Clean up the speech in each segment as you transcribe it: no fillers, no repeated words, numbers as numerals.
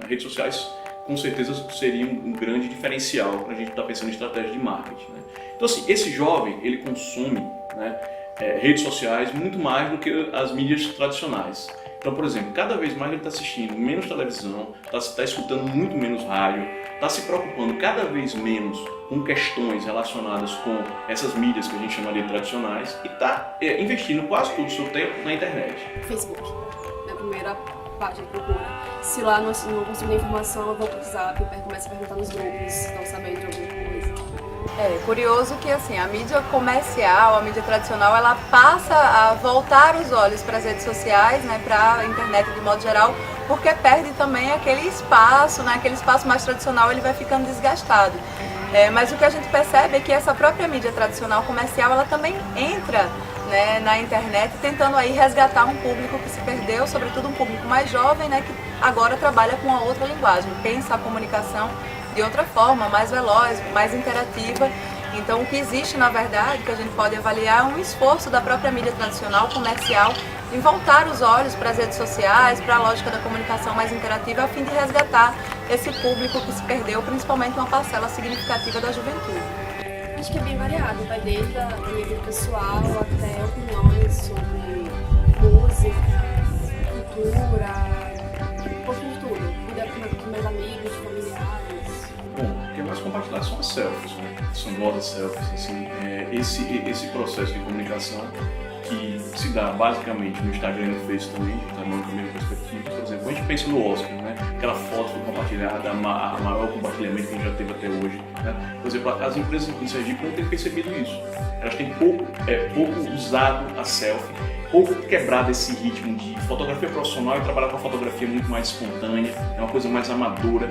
As redes sociais, com certeza, seriam um grande diferencial para a gente estar pensando em estratégia de marketing, né? Então, assim, esse jovem, ele consome, né, redes sociais muito mais do que as mídias tradicionais. Então, por exemplo, cada vez mais ele está assistindo menos televisão, está escutando muito menos rádio, está se preocupando cada vez menos com questões relacionadas com essas mídias que a gente chama de tradicionais e está investindo quase todo o seu tempo na internet. Facebook, minha primeira página de procura. Se lá não consigo informação, eu vou pro WhatsApp e começo a perguntar nos grupos se estão sabendo de alguma coisa. É curioso que assim, a mídia comercial, a mídia tradicional, ela passa a voltar os olhos para as redes sociais, né, para a internet de modo geral, porque perde também aquele espaço, né, aquele espaço mais tradicional, ele vai ficando desgastado. Mas o que a gente percebe é que essa própria mídia tradicional comercial, ela também entra, né, na internet, tentando aí resgatar um público que se perdeu, sobretudo um público mais jovem, né, que agora trabalha com uma outra linguagem, pensa a comunicação de outra forma, mais veloz, mais interativa. Então, o que existe, na verdade, que a gente pode avaliar é um esforço da própria mídia tradicional, comercial, em voltar os olhos para as redes sociais, para a lógica da comunicação mais interativa, a fim de resgatar esse público que se perdeu, principalmente uma parcela significativa da juventude. Acho que é bem variado, vai desde a nível pessoal até opiniões sobre música, cultura, um pouquinho de tudo. Vida com meus amigos, familiares. Bom, o que é mais compartilhado são as selfies, né? São novas selfies, assim, esse processo de comunicação que se dá basicamente no Instagram e no Face também, está numa primeira perspectiva. Por exemplo, a gente pensa no Oscar, né? Aquela foto foi compartilhada, a maior compartilhamento que a gente já teve até hoje, né? Por exemplo, as empresas em Sergipe não têm percebido isso. Elas têm pouco usado a selfie, pouco quebrado esse ritmo de fotografia profissional e trabalhar com a fotografia muito mais espontânea, é uma coisa mais amadora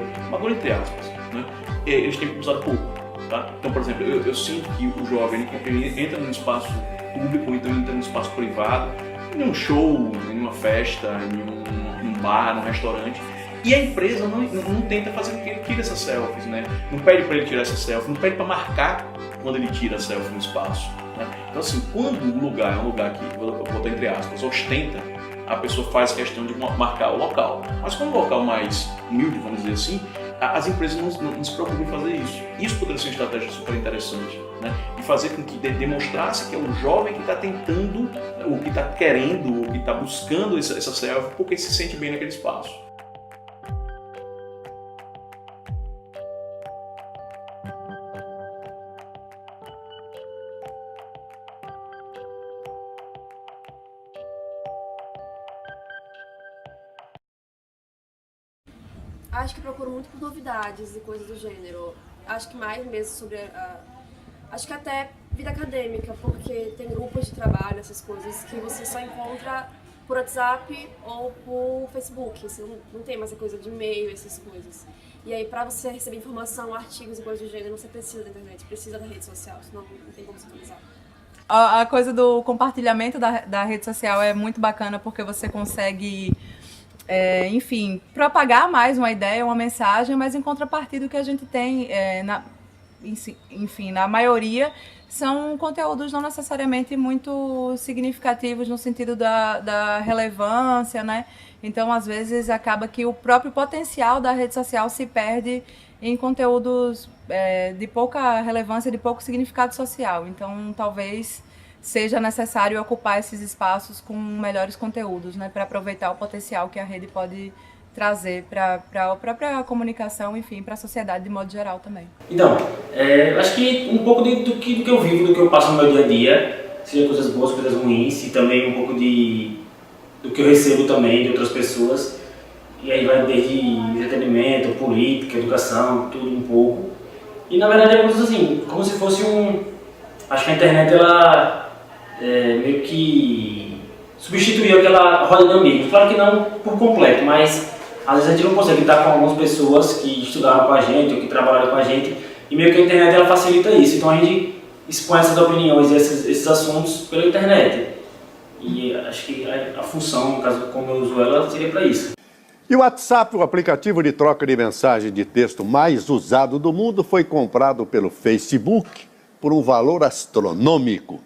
entre aspas, né? Eles têm usado pouco, tá? Então, por exemplo, eu sinto que o jovem ele entra num espaço público, então entra num espaço privado, em um show, em uma festa, em um bar, num restaurante, e a empresa não tenta fazer com que ele tire essas selfies, né? Não pede para ele tirar essa selfie, não pede para marcar quando ele tira a selfie no espaço, né? Então, assim, quando o lugar é um lugar que, vou botar entre aspas, ostenta, a pessoa faz questão de marcar o local. Mas quando é um local mais humilde, vamos dizer assim, as empresas não se preocupam em fazer isso. Isso poderia ser uma estratégia super interessante, né? E fazer com que demonstrasse que é o jovem que está tentando, o que está querendo, o que está buscando essa selfie, porque se sente bem naquele espaço. Acho que procuro muito por novidades e coisas do gênero. Acho que mais mesmo sobre acho que até vida acadêmica, porque tem grupos de trabalho, essas coisas, que você só encontra por WhatsApp ou por Facebook. Você não tem mais essa coisa de e-mail, essas coisas. E aí, pra você receber informação, artigos e coisas do gênero, você precisa da internet, precisa da rede social, senão não tem como se atualizar. A coisa do compartilhamento da rede social é muito bacana, porque você consegue... enfim, propagar mais uma ideia, uma mensagem, mas em contrapartida o que a gente tem, na maioria, são conteúdos não necessariamente muito significativos no sentido da relevância, né? Então, às vezes, acaba que o próprio potencial da rede social se perde em conteúdos de pouca relevância, de pouco significado social. Então, talvez seja necessário ocupar esses espaços com melhores conteúdos, né, para aproveitar o potencial que a rede pode trazer para a própria comunicação, enfim, para a sociedade de modo geral também. Então, acho que um pouco do que eu vivo, do que eu passo no meu dia a dia, seja coisas boas, coisas ruins, e também um pouco do que eu recebo também de outras pessoas, e aí vai desde entretenimento, política, educação, tudo um pouco. E na verdade é coisas assim, como se fosse acho que a internet ela meio que substituiu aquela roda de amigos. Claro que não por completo, mas às vezes a gente não consegue estar com algumas pessoas que estudaram com a gente ou que trabalharam com a gente, e meio que a internet ela facilita isso. Então a gente expõe essas opiniões e esses assuntos pela internet. E acho que a função, no caso como eu uso ela, seria para isso. E o WhatsApp, o aplicativo de troca de mensagem de texto mais usado do mundo, foi comprado pelo Facebook por um valor astronômico.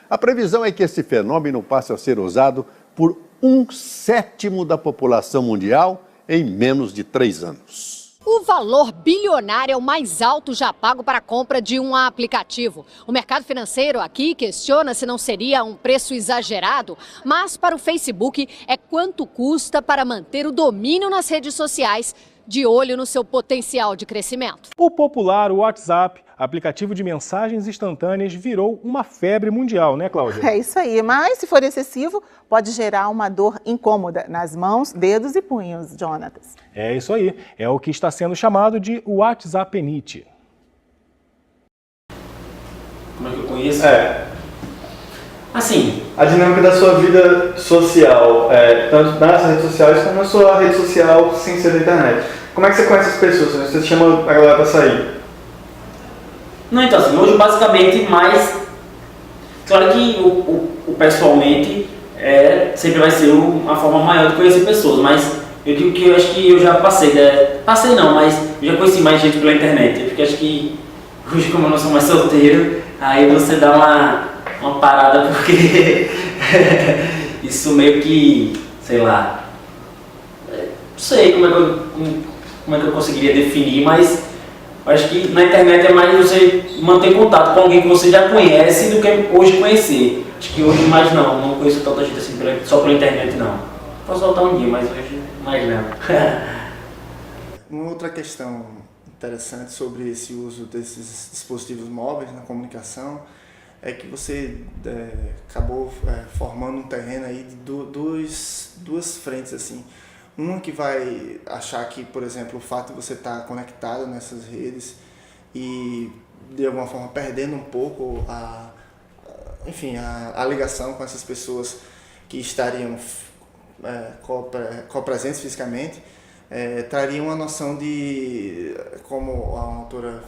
A previsão é que esse fenômeno passe a ser usado por 1/7 da população mundial em menos de 3 anos. O valor bilionário é o mais alto já pago para a compra de um aplicativo. O mercado financeiro aqui questiona se não seria um preço exagerado, mas para o Facebook é quanto custa para manter o domínio nas redes sociais, de olho no seu potencial de crescimento. O popular WhatsApp, aplicativo de mensagens instantâneas, virou uma febre mundial, né, Cláudia? É isso aí, mas se for excessivo, pode gerar uma dor incômoda nas mãos, dedos e punhos, Jonatas. É isso aí, é o que está sendo chamado de WhatsAppenite. Como é que eu conheço? Assim, A dinâmica da sua vida social, tanto nas redes sociais como na sua rede social sem ser da internet. Como é que você conhece as pessoas? Você chama a galera pra sair? não, então assim, hoje basicamente mais... Claro que o pessoalmente sempre vai ser uma forma maior de conhecer pessoas, mas eu digo que eu acho que eu já passei, passei não, mas eu já conheci mais gente pela internet, porque acho que hoje como eu não sou mais solteiro, aí você dá uma parada porque isso meio que, sei lá, não sei como é que eu conseguiria definir, mas eu acho que na internet é mais você manter contato com alguém que você já conhece do que hoje conhecer. Acho que hoje mais não conheço tanta gente assim só pela internet não. Posso voltar um dia, mas hoje mais não. Uma outra questão interessante sobre esse uso desses dispositivos móveis na comunicação é que você acabou formando um terreno aí de duas frentes assim. Uma que vai achar que, por exemplo, o fato de você estar conectado nessas redes e de alguma forma perdendo um pouco a ligação com essas pessoas que estariam co-presentes fisicamente, traria uma noção de, como a autora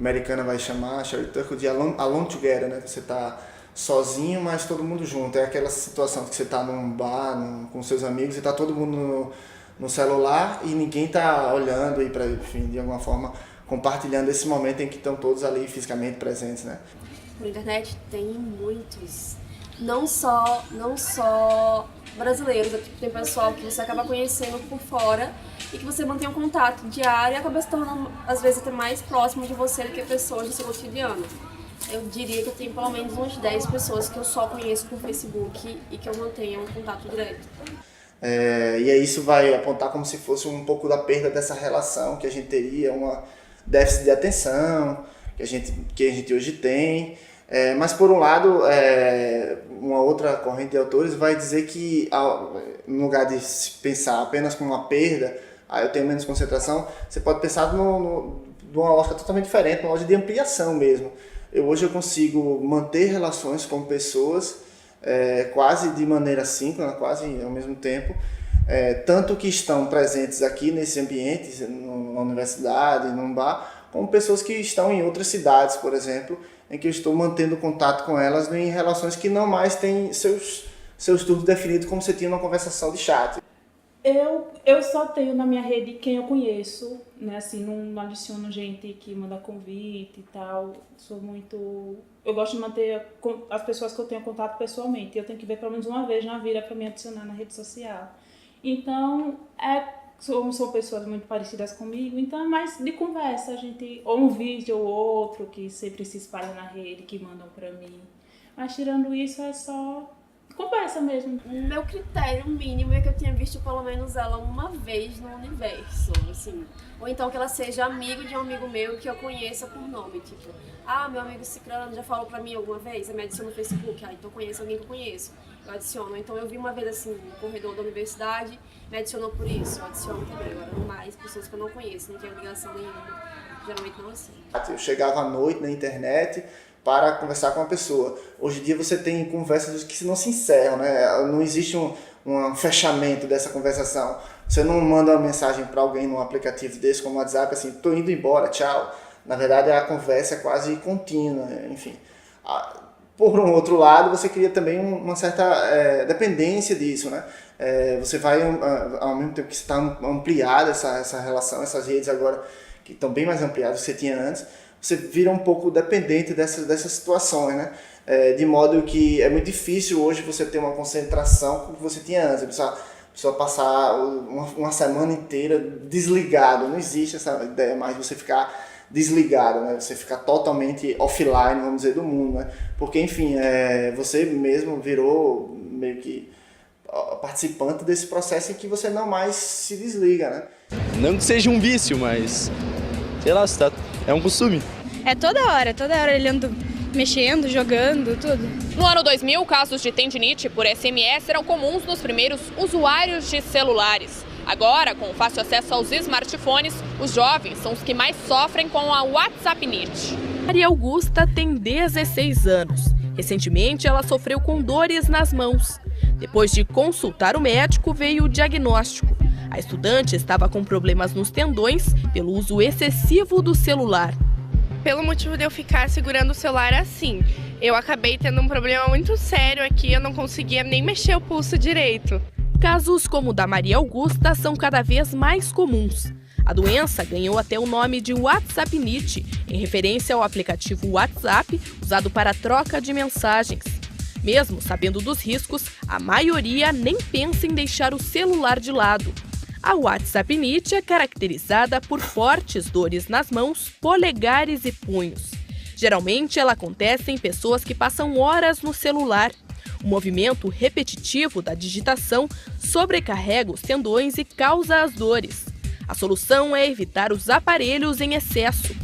americana vai chamar, Sherry Turkle, de alone together, né? Você está sozinho, mas todo mundo junto. É aquela situação que você está num bar com seus amigos e está todo mundo no celular e ninguém está olhando aí para, de alguma forma, compartilhando esse momento em que estão todos ali fisicamente presentes, né? Na internet tem muitos, não só brasileiros, tem pessoal que você acaba conhecendo por fora e que você mantém um contato diário e acaba se tornando, às vezes, até mais próximo de você do que pessoas do seu cotidiano. Eu diria que eu tenho pelo menos uns 10 pessoas que eu só conheço por Facebook e que eu mantenho um contato direto. E aí isso vai apontar como se fosse um pouco da perda dessa relação que a gente teria, uma déficit de atenção que a gente hoje tem. Mas, por um lado, uma outra corrente de autores vai dizer que, no lugar de se pensar apenas como uma perda, eu tenho menos concentração, você pode pensar de uma lógica totalmente diferente, uma lógica de ampliação mesmo. Hoje eu consigo manter relações com pessoas quase de maneira síncrona, quase ao mesmo tempo, tanto que estão presentes aqui nesse ambiente, na universidade, num bar, como pessoas que estão em outras cidades, por exemplo, em que eu estou mantendo contato com elas em relações que não mais têm seus turnos definidos como você tinha numa conversação de chat. Eu só tenho na minha rede quem eu conheço, né? Assim, não adiciono gente que manda convite e tal. Eu gosto de manter as pessoas que eu tenho contato pessoalmente. Eu tenho que ver pelo menos uma vez na vida para me adicionar na rede social. Então, são pessoas muito parecidas comigo, então é mais de conversa, ou um vídeo ou outro que sempre se espalha na rede, que mandam pra mim. Mas tirando isso, é só conversa mesmo. Meu critério mínimo é que eu tenha visto pelo menos ela uma vez no universo, assim. Ou então que ela seja amigo de um amigo meu que eu conheça por nome, tipo, meu amigo Cicrano já falou pra mim alguma vez, você me adiciona no Facebook, então eu conheço alguém que eu conheço, eu adiciono. Então eu vi uma vez assim, no corredor da universidade, me adicionou por isso, eu adiciono também. Agora mais pessoas que eu não conheço, não tenho ligação nenhuma, geralmente não assim. Eu chegava à noite na internet para conversar com uma pessoa. Hoje em dia você tem conversas que não se encerram, né? Não existe um fechamento dessa conversação. Você não manda uma mensagem para alguém num aplicativo desse como o WhatsApp, assim, tô indo embora, tchau. Na verdade, a conversa é quase contínua, enfim. Por um outro lado, você cria também uma certa dependência disso, né? Você vai, ao mesmo tempo que você está ampliada essa relação, essas redes agora que estão bem mais ampliadas do que você tinha antes, você vira um pouco dependente dessas situações, né? De modo que é muito difícil hoje você ter uma concentração como você tinha antes. pessoa passar uma semana inteira desligado. Não existe essa ideia mais de você ficar desligado, né? Você ficar totalmente offline, vamos dizer, do mundo, né? Porque, enfim, você mesmo virou meio que participante desse processo em que você não mais se desliga, né? Não que seja um vício, mas, sei lá, é um costume. É toda hora olhando, mexendo, jogando, tudo. No ano 2000, casos de tendinite por SMS eram comuns nos primeiros usuários de celulares. Agora, com o fácil acesso aos smartphones, os jovens são os que mais sofrem com a WhatsAppnite. Maria Augusta tem 16 anos. Recentemente, ela sofreu com dores nas mãos. Depois de consultar o médico, veio o diagnóstico. A estudante estava com problemas nos tendões pelo uso excessivo do celular. Pelo motivo de eu ficar segurando o celular assim, eu acabei tendo um problema muito sério aqui, eu não conseguia nem mexer o pulso direito. Casos como o da Maria Augusta são cada vez mais comuns. A doença ganhou até o nome de WhatsAppnite, em referência ao aplicativo WhatsApp, usado para a troca de mensagens. Mesmo sabendo dos riscos, a maioria nem pensa em deixar o celular de lado. A WhatsAppnite é caracterizada por fortes dores nas mãos, polegares e punhos. Geralmente, ela acontece em pessoas que passam horas no celular. O movimento repetitivo da digitação sobrecarrega os tendões e causa as dores. A solução é evitar os aparelhos em excesso.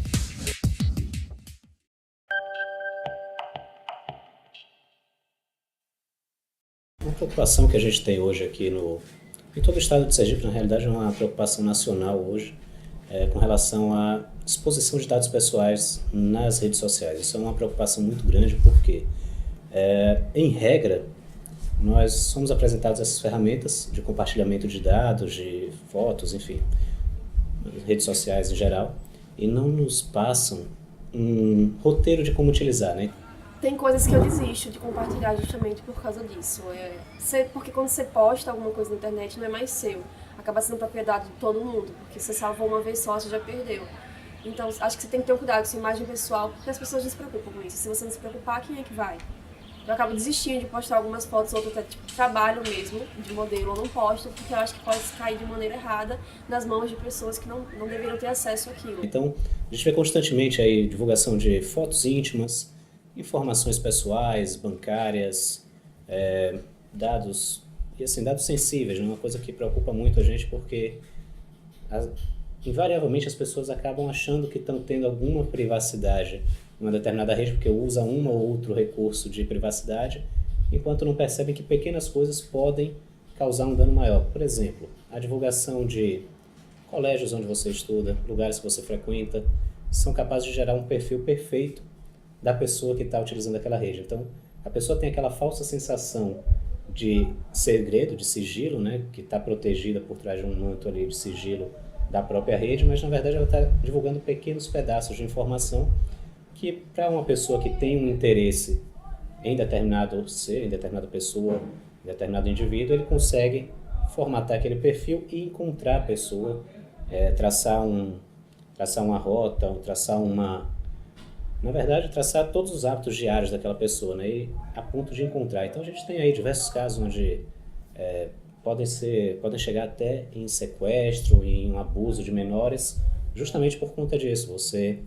Uma preocupação que a gente tem hoje aqui em todo o estado de Sergipe, na realidade é uma preocupação nacional hoje, com relação à exposição de dados pessoais nas redes sociais. Isso é uma preocupação muito grande porque, em regra, nós somos apresentados essas ferramentas de compartilhamento de dados, de fotos, enfim, redes sociais em geral, e não nos passam um roteiro de como utilizar, né? Tem coisas que eu desisto de compartilhar justamente por causa disso. Porque quando você posta alguma coisa na internet não é mais seu. Acaba sendo propriedade de todo mundo, porque você salvou uma vez só, você já perdeu. Então, acho que você tem que ter um cuidado com sua imagem pessoal, porque as pessoas não se preocupam com isso. Se você não se preocupar, quem é que vai? Eu acabo desistindo de postar algumas fotos, outras até tipo trabalho mesmo, de modelo, eu não posto, porque eu acho que pode cair de maneira errada nas mãos de pessoas que não deveriam ter acesso àquilo. Então, a gente vê constantemente aí divulgação de fotos íntimas, informações pessoais, bancárias, dados, e assim, dados sensíveis, né? Uma coisa que preocupa muito a gente porque invariavelmente as pessoas acabam achando que estão tendo alguma privacidade em uma determinada rede porque usa um ou outro recurso de privacidade, enquanto não percebem que pequenas coisas podem causar um dano maior. Por exemplo, a divulgação de colégios onde você estuda, lugares que você frequenta, são capazes de gerar um perfil perfeito da pessoa que está utilizando aquela rede. Então, a pessoa tem aquela falsa sensação de segredo, de sigilo, né, que está protegida por trás de um manto ali de sigilo da própria rede, mas na verdade ela está divulgando pequenos pedaços de informação que para uma pessoa que tem um interesse em determinado ser, em determinada pessoa, em determinado indivíduo, ele consegue formatar aquele perfil e encontrar a pessoa, traçar uma rota, traçar todos os hábitos diários daquela pessoa, né, e a ponto de encontrar. Então a gente tem aí diversos casos onde podem chegar até em sequestro, em um abuso de menores, justamente por conta disso, você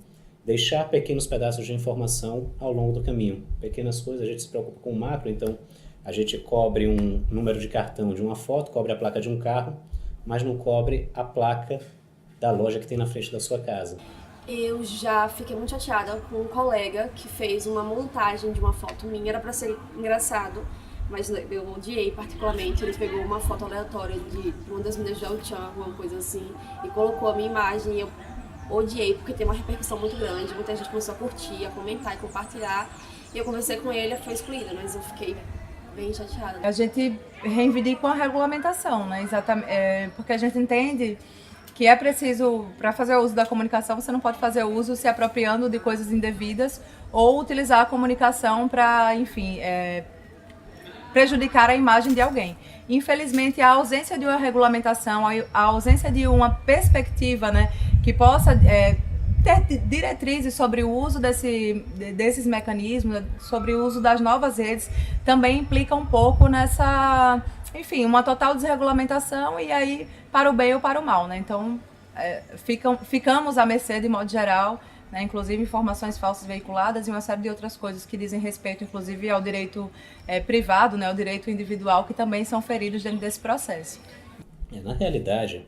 deixar pequenos pedaços de informação ao longo do caminho. Pequenas coisas, a gente se preocupa com o macro, então a gente cobre um número de cartão de uma foto, cobre a placa de um carro, mas não cobre a placa da loja que tem na frente da sua casa. Eu já fiquei muito chateada com um colega que fez uma montagem de uma foto minha, era pra ser engraçado, mas eu odiei particularmente. Ele pegou uma foto aleatória de uma das meninas de El-Chan, alguma coisa assim, e colocou a minha imagem, e eu odiei porque tem uma repercussão muito grande, muita gente começou a curtir, a comentar e compartilhar, e eu conversei com ele, foi excluída, mas eu fiquei bem chateada. A gente reivindica a regulamentação, né? Exatamente, porque a gente entende que é preciso, para fazer o uso da comunicação, você não pode fazer uso se apropriando de coisas indevidas ou utilizar a comunicação para, enfim, prejudicar a imagem de alguém. Infelizmente, a ausência de uma regulamentação, a ausência de uma perspectiva, né, que possa ter diretrizes sobre o uso desses mecanismos, sobre o uso das novas redes, também implica um pouco nessa enfim, uma total desregulamentação e aí para o bem ou para o mal, né? Então, ficamos à mercê de modo geral, né? Inclusive informações falsas veiculadas e uma série de outras coisas que dizem respeito, inclusive, ao direito privado, né? Ao direito individual, que também são feridos dentro desse processo. Na realidade,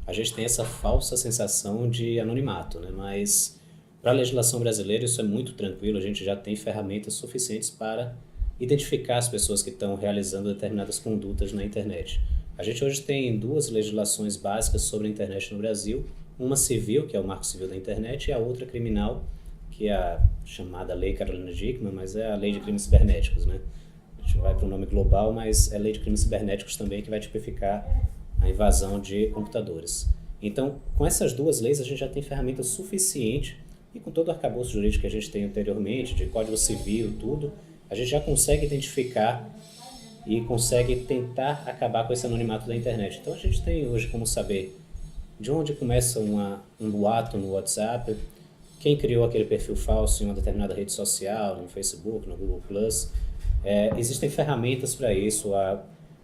a gente tem essa falsa sensação de anonimato, né? Mas para a legislação brasileira isso é muito tranquilo, a gente já tem ferramentas suficientes para identificar as pessoas que estão realizando determinadas condutas na internet. A gente hoje tem 2 legislações básicas sobre a internet no Brasil, uma civil, que é o Marco Civil da Internet, e a outra criminal, que é a chamada Lei Carolina Dickmann, mas é a Lei de Crimes Cibernéticos, né? A gente vai para o nome global, mas é a Lei de Crimes Cibernéticos também que vai tipificar a invasão de computadores. Então, com essas 2 leis, a gente já tem ferramenta suficiente, e com todo o arcabouço jurídico que a gente tem anteriormente, de Código Civil, tudo, a gente já consegue identificar e consegue tentar acabar com esse anonimato da internet. Então a gente tem hoje como saber de onde começa um boato no WhatsApp, quem criou aquele perfil falso em uma determinada rede social, no Facebook, no Google+. Existem ferramentas para isso. A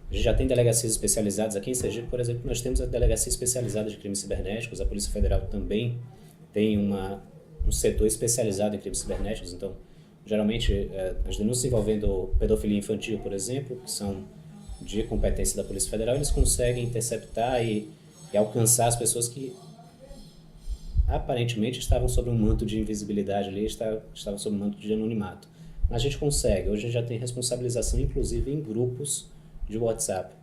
gente já tem delegacias especializadas. Aqui em Sergipe, por exemplo, nós temos a Delegacia Especializada de Crimes Cibernéticos, a Polícia Federal também tem um setor especializado em crimes cibernéticos, então geralmente, as denúncias envolvendo pedofilia infantil, por exemplo, que são de competência da Polícia Federal, eles conseguem interceptar e alcançar as pessoas que aparentemente estavam sob um manto de invisibilidade ali, estavam sob um manto de anonimato. Mas a gente consegue, hoje a gente já tem responsabilização, inclusive em grupos de WhatsApp.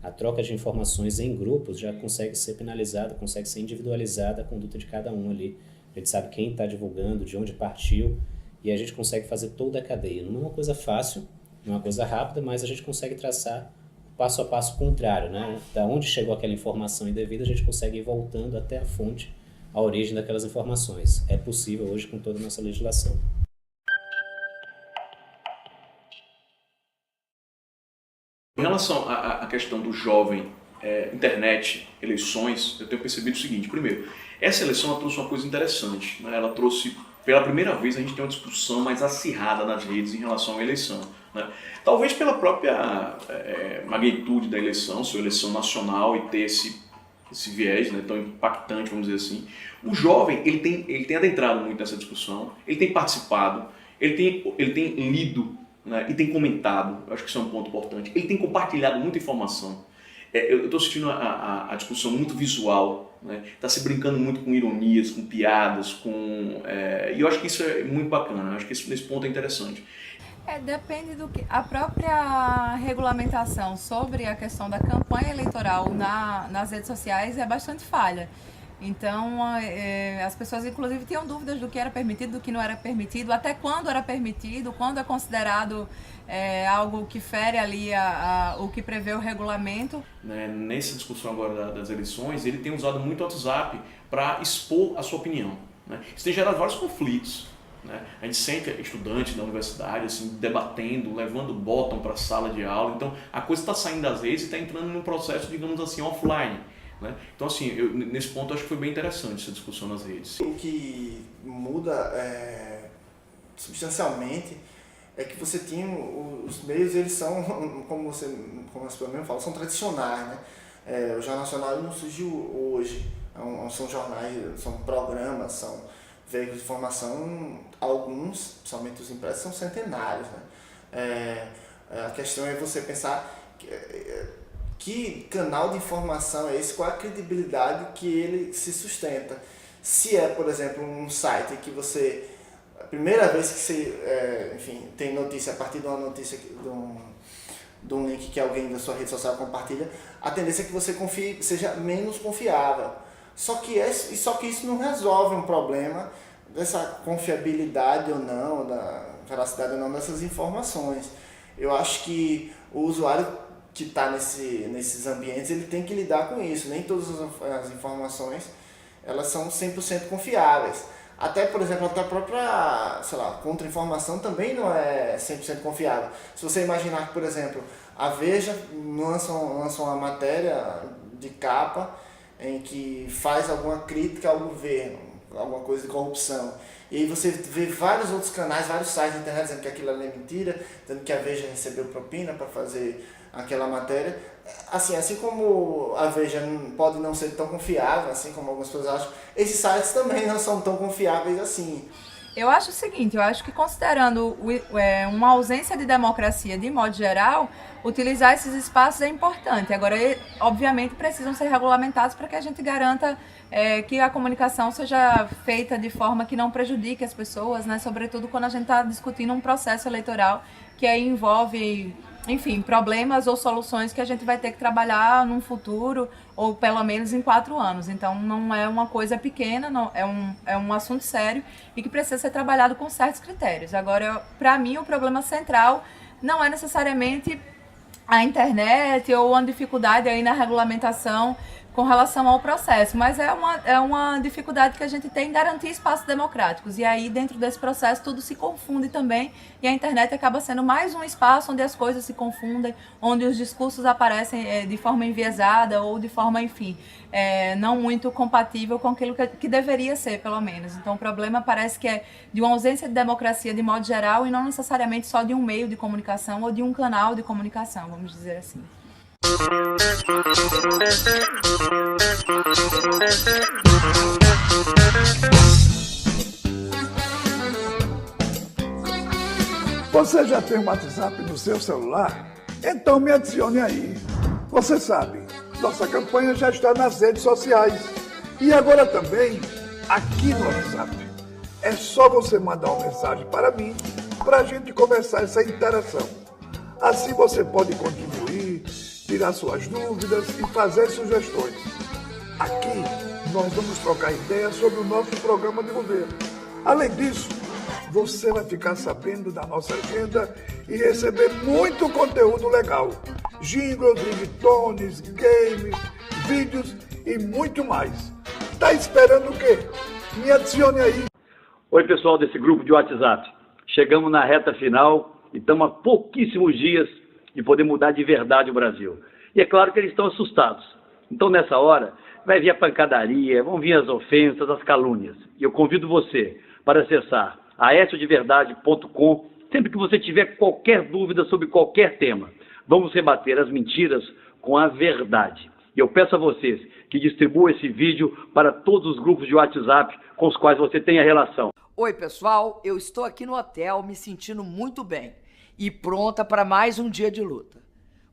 A troca de informações em grupos já consegue ser penalizada, consegue ser individualizada a conduta de cada um ali. A gente sabe quem está divulgando, de onde partiu, e a gente consegue fazer toda a cadeia. Não é uma coisa fácil, não é uma coisa rápida, mas a gente consegue traçar o passo a passo contrário, né? Da onde chegou aquela informação indevida, a gente consegue ir voltando até a fonte, a origem daquelas informações. É possível hoje com toda a nossa legislação. Em relação à questão do jovem, internet, eleições, eu tenho percebido o seguinte. Primeiro, essa eleição ela trouxe uma coisa interessante, né? Ela trouxe, pela primeira vez, a gente tem uma discussão mais acirrada nas redes em relação à eleição, né? Talvez pela própria magnitude da eleição, sua eleição nacional e ter esse viés, né, tão impactante, vamos dizer assim. O jovem ele tem adentrado muito nessa discussão, ele tem participado, ele tem lido, né, e tem comentado. Eu acho que isso é um ponto importante. Ele tem compartilhado muita informação. Eu estou assistindo a discussão muito visual, né? Está se brincando muito com ironias, com piadas, e eu acho que isso é muito bacana. Eu acho que nesse ponto é interessante. Depende do que a própria regulamentação sobre a questão da campanha eleitoral nas redes sociais é bastante falha. Então, as pessoas, inclusive, tinham dúvidas do que era permitido, do que não era permitido, até quando era permitido, quando é considerado algo que fere ali o que prevê o regulamento. Nessa discussão agora das eleições, ele tem usado muito o WhatsApp para expor a sua opinião, né? Isso tem gerado vários conflitos, né? A gente sente estudantes da universidade assim, debatendo, levando bottom para a sala de aula. Então, a coisa está saindo das redes e está entrando num processo, digamos assim, offline. Né? Então, assim, nesse ponto, eu acho que foi bem interessante essa discussão nas redes. O que muda substancialmente é que você tinha os meios, eles são, como as pessoas mesmo falam, são tradicionais, né? O Jornal Nacional não surgiu hoje, são jornais, são programas, são veículos de informação, alguns, principalmente os impressos, são centenários, né? A questão é você pensar que canal de informação é esse, qual a credibilidade que ele se sustenta. Se é, por exemplo, um site que você, a primeira vez que você tem notícia a partir de uma notícia, de um link que alguém da sua rede social compartilha, a tendência é que você confie, seja menos confiável. Só que isso não resolve um problema dessa confiabilidade ou não, da veracidade ou não dessas informações. Eu acho que o usuário que está nesses ambientes, ele tem que lidar com isso. Nem todas as informações elas são 100% confiáveis. Até, por exemplo, até a própria, contra-informação também não é 100% confiável. Se você imaginar que, por exemplo, a Veja lança uma matéria de capa em que faz alguma crítica ao governo, alguma coisa de corrupção. E aí você vê vários outros canais, vários sites na internet dizendo que aquilo ali é mentira, dizendo que a Veja recebeu propina para fazer aquela matéria. Assim como a Veja pode não ser tão confiável, assim como algumas pessoas acham, esses sites também não são tão confiáveis assim. Eu acho o seguinte, eu acho que considerando uma ausência de democracia de modo geral, utilizar esses espaços é importante. Agora, obviamente, precisam ser regulamentados para que a gente garanta que a comunicação seja feita de forma que não prejudique as pessoas, né? Sobretudo quando a gente está discutindo um processo eleitoral que aí envolve, enfim, problemas ou soluções que a gente vai ter que trabalhar num futuro ou pelo menos em 4 anos. Então não é uma coisa pequena, não, é um assunto sério e que precisa ser trabalhado com certos critérios. Agora, para mim, o problema central não é necessariamente a internet ou uma dificuldade aí na regulamentação com relação ao processo, mas é uma dificuldade que a gente tem em garantir espaços democráticos. E aí, dentro desse processo, tudo se confunde também, e a internet acaba sendo mais um espaço onde as coisas se confundem, onde os discursos aparecem de forma enviesada ou de forma, enfim, não muito compatível com aquilo que deveria ser, pelo menos. Então, o problema parece que é de uma ausência de democracia de modo geral e não necessariamente só de um meio de comunicação ou de um canal de comunicação, vamos dizer assim. Você já tem um WhatsApp no seu celular? Então me adicione aí. Você sabe, nossa campanha já está nas redes sociais e agora também aqui no WhatsApp. É só você mandar uma mensagem para mim para a gente começar essa interação. Assim você pode contribuir, tirar suas dúvidas e fazer sugestões. Aqui nós vamos trocar ideias sobre o nosso programa de governo. Além disso, você vai ficar sabendo da nossa agenda e receber muito conteúdo legal. Jingles, ringtones, games, vídeos e muito mais. Tá esperando o quê? Me adicione aí. Oi, pessoal desse grupo de WhatsApp. Chegamos na reta final e estamos a pouquíssimos dias de poder mudar de verdade o Brasil. E é claro que eles estão assustados. Então, nessa hora, vai vir a pancadaria, vão vir as ofensas, as calúnias. E eu convido você para acessar aeciodeverdade.com sempre que você tiver qualquer dúvida sobre qualquer tema. Vamos rebater as mentiras com a verdade. E eu peço a vocês que distribuam esse vídeo para todos os grupos de WhatsApp com os quais você tenha relação. Oi, pessoal, eu estou aqui no hotel me sentindo muito bem e pronta para mais um dia de luta.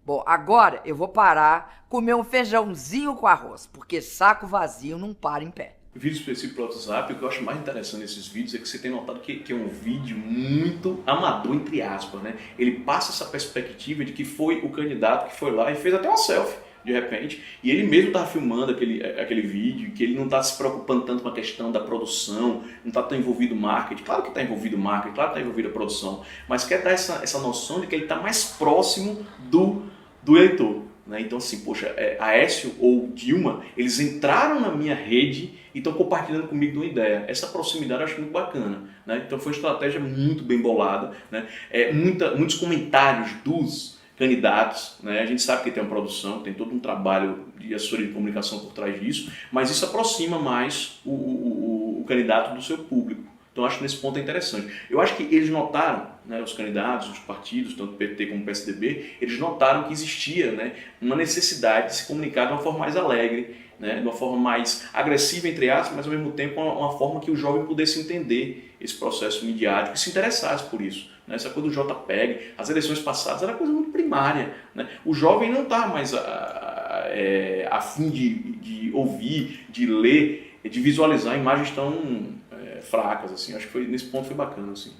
Bom, agora eu vou parar, comer um feijãozinho com arroz, porque saco vazio não para em pé. Vídeo específico para o WhatsApp, o que eu acho mais interessante nesses vídeos é que você tem notado que é um vídeo muito amador, entre aspas, né? Ele passa essa perspectiva de que foi o candidato que foi lá e fez até uma selfie, de repente, e ele mesmo estava filmando aquele vídeo, que ele não está se preocupando tanto com a questão da produção, não está tão envolvido o marketing. Claro que está envolvido o marketing, claro que está envolvido a produção, mas quer dar essa noção de que ele está mais próximo do eleitor. Né? Então assim, poxa, Aécio ou Dilma, eles entraram na minha rede e estão compartilhando comigo de uma ideia. Essa proximidade eu acho muito bacana. Né? Então foi uma estratégia muito bem bolada. Né? Muitos comentários dos candidatos, né? A gente sabe que tem uma produção, tem todo um trabalho de assessoria de comunicação por trás disso, mas isso aproxima mais o candidato do seu público. Então acho que nesse ponto é interessante. Eu acho que eles notaram, né, os candidatos, os partidos, tanto PT como PSDB, eles notaram que existia, né, uma necessidade de se comunicar de uma forma mais alegre, né, de uma forma mais agressiva, entre aspas, mas ao mesmo tempo uma forma que o jovem pudesse entender esse processo midiático e se interessasse por isso. Né? Essa coisa do JPEG, as eleições passadas era coisa muito primária. Né? O jovem não está mais a fim de ouvir, de ler, de visualizar imagens tão fracas. Assim. Acho que nesse ponto foi bacana. Assim.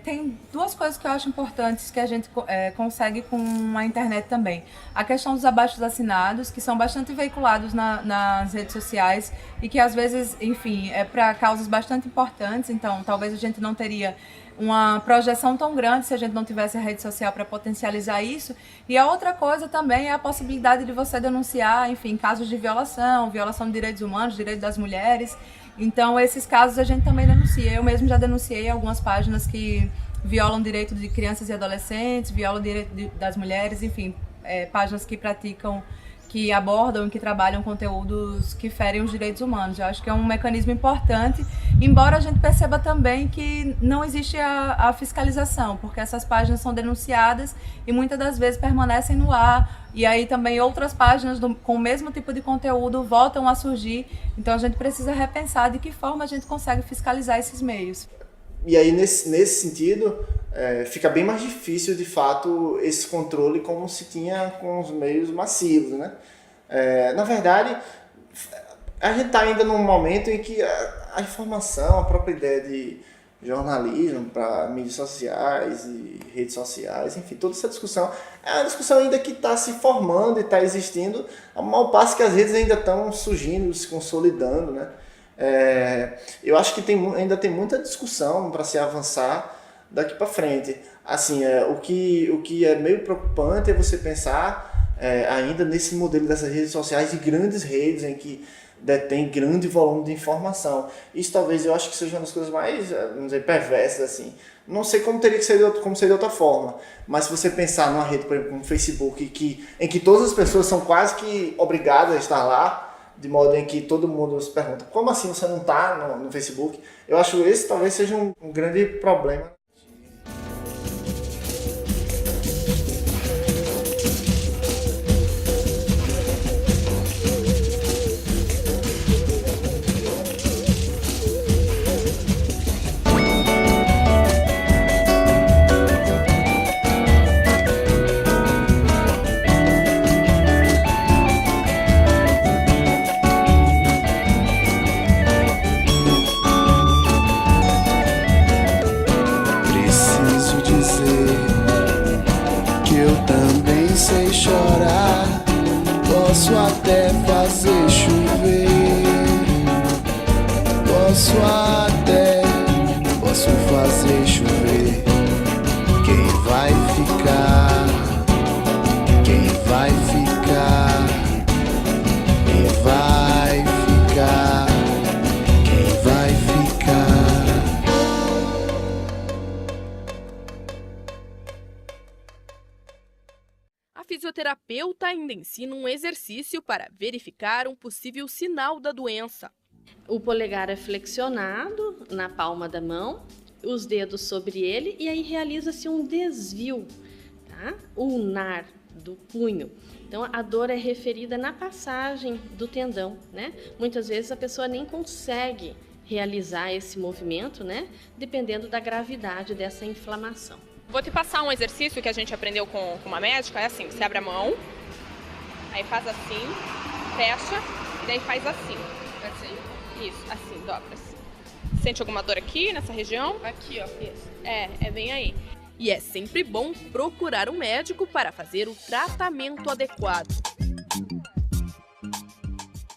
Tem duas coisas que eu acho importantes que a gente consegue com a internet também. A questão dos abaixo-assinados, que são bastante veiculados nas redes sociais e que às vezes, enfim, é para causas bastante importantes, então talvez a gente não teria uma projeção tão grande se a gente não tivesse a rede social para potencializar isso. E a outra coisa também é a possibilidade de você denunciar, enfim, casos de violação de direitos humanos, direitos das mulheres. Então, esses casos a gente também denuncia. Eu mesmo já denunciei algumas páginas que violam direito de crianças e adolescentes, violam direito das mulheres, enfim, páginas que praticam, que abordam e que trabalham conteúdos que ferem os direitos humanos. Eu acho que é um mecanismo importante, embora a gente perceba também que não existe a fiscalização, porque essas páginas são denunciadas e muitas das vezes permanecem no ar, e aí também outras páginas com o mesmo tipo de conteúdo voltam a surgir, então a gente precisa repensar de que forma a gente consegue fiscalizar esses meios. E aí, nesse sentido, fica bem mais difícil, de fato, esse controle como se tinha com os meios massivos, né? Na verdade, a gente está ainda num momento em que a informação, a própria ideia de jornalismo para mídias sociais e redes sociais, enfim, toda essa discussão, é uma discussão ainda que está se formando e está existindo, ao mal passo que as redes ainda estão surgindo, se consolidando, né? Eu acho que ainda tem muita discussão para se avançar daqui para frente. Assim, o que é meio preocupante é você pensar ainda nesse modelo dessas redes sociais, de grandes redes em que detém grande volume de informação. Isso talvez eu acho que seja uma das coisas mais, vamos dizer, perversas, assim. Não sei como teria que ser como seria de outra forma, mas se você pensar numa rede, por exemplo, como o Facebook, em que todas as pessoas são quase que obrigadas a estar lá, de modo em que todo mundo se pergunta, como assim você não está no Facebook? Eu acho que esse talvez seja um grande problema. Posso até fazer chover, posso fazer chover. Quem vai ficar, quem vai ficar, quem vai ficar, quem vai ficar. A fisioterapeuta ainda ensina um exercício para verificar um possível sinal da doença. O polegar é flexionado na palma da mão, os dedos sobre ele, e aí realiza-se um desvio, tá? Ulnar do punho. Então a dor é referida na passagem do tendão, né? Muitas vezes a pessoa nem consegue realizar esse movimento, né? Dependendo da gravidade dessa inflamação. Vou te passar um exercício que a gente aprendeu com uma médica, é assim, você abre a mão, aí faz assim, fecha, e daí faz assim. Assim? Isso, assim, dobra assim. Sente alguma dor aqui, nessa região? Aqui, ó. Isso. É bem aí. E é sempre bom procurar um médico para fazer o tratamento adequado.